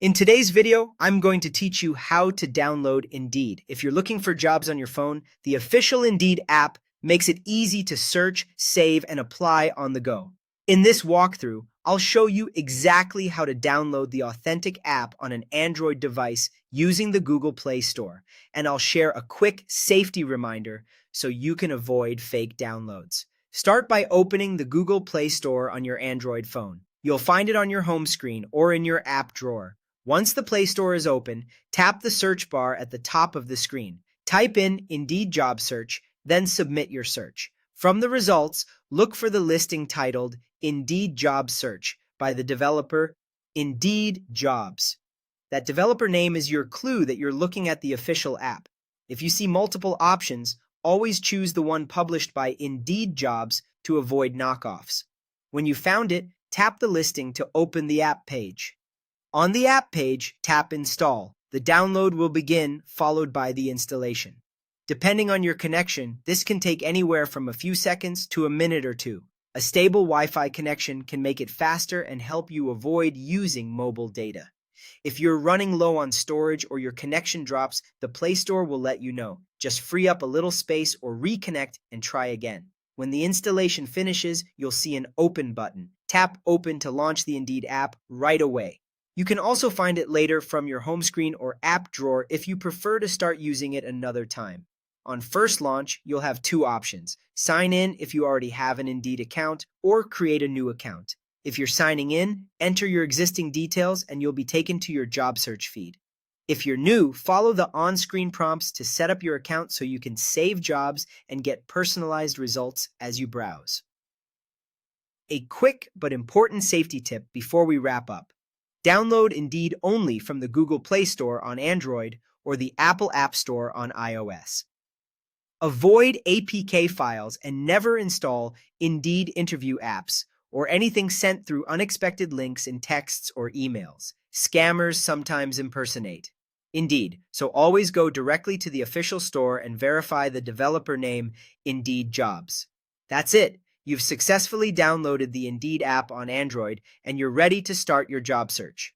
In today's video, I'm going to teach you how to download Indeed. If you're looking for jobs on your phone, the official Indeed app makes it easy to search, save, and apply on the go. In this walkthrough, I'll show you exactly how to download the authentic app on an Android device using the Google Play Store, and I'll share a quick safety reminder so you can avoid fake downloads. Start by opening the Google Play Store on your Android phone. You'll find it on your home screen or in your app drawer. Once the Play Store is open, tap the search bar at the top of the screen. Type in Indeed Job Search, then submit your search. From the results, look for the listing titled Indeed Job Search by the developer Indeed Jobs. That developer name is your clue that you're looking at the official app. If you see multiple options, always choose the one published by Indeed Jobs to avoid knockoffs. When you found it, tap the listing to open the app page. On the app page, tap Install. The download will begin, followed by the installation. Depending on your connection, this can take anywhere from a few seconds to a minute or two. A stable Wi-Fi connection can make it faster and help you avoid using mobile data. If you're running low on storage or your connection drops, the Play Store will let you know. Just free up a little space or reconnect and try again. When the installation finishes, you'll see an Open button. Tap Open to launch the Indeed app right away. You can also find it later from your home screen or app drawer if you prefer to start using it another time. On first launch, you'll have two options: sign in if you already have an Indeed account, or create a new account. If you're signing in, enter your existing details and you'll be taken to your job search feed. If you're new, follow the on-screen prompts to set up your account so you can save jobs and get personalized results as you browse. A quick but important safety tip before we wrap up. Download Indeed only from the Google Play Store on Android or the Apple App Store on iOS. Avoid APK files and never install Indeed interview apps or anything sent through unexpected links in texts or emails. Scammers sometimes impersonate Indeed, so always go directly to the official store and verify the developer name Indeed Jobs. That's it. You've successfully downloaded the Indeed app on Android and you're ready to start your job search.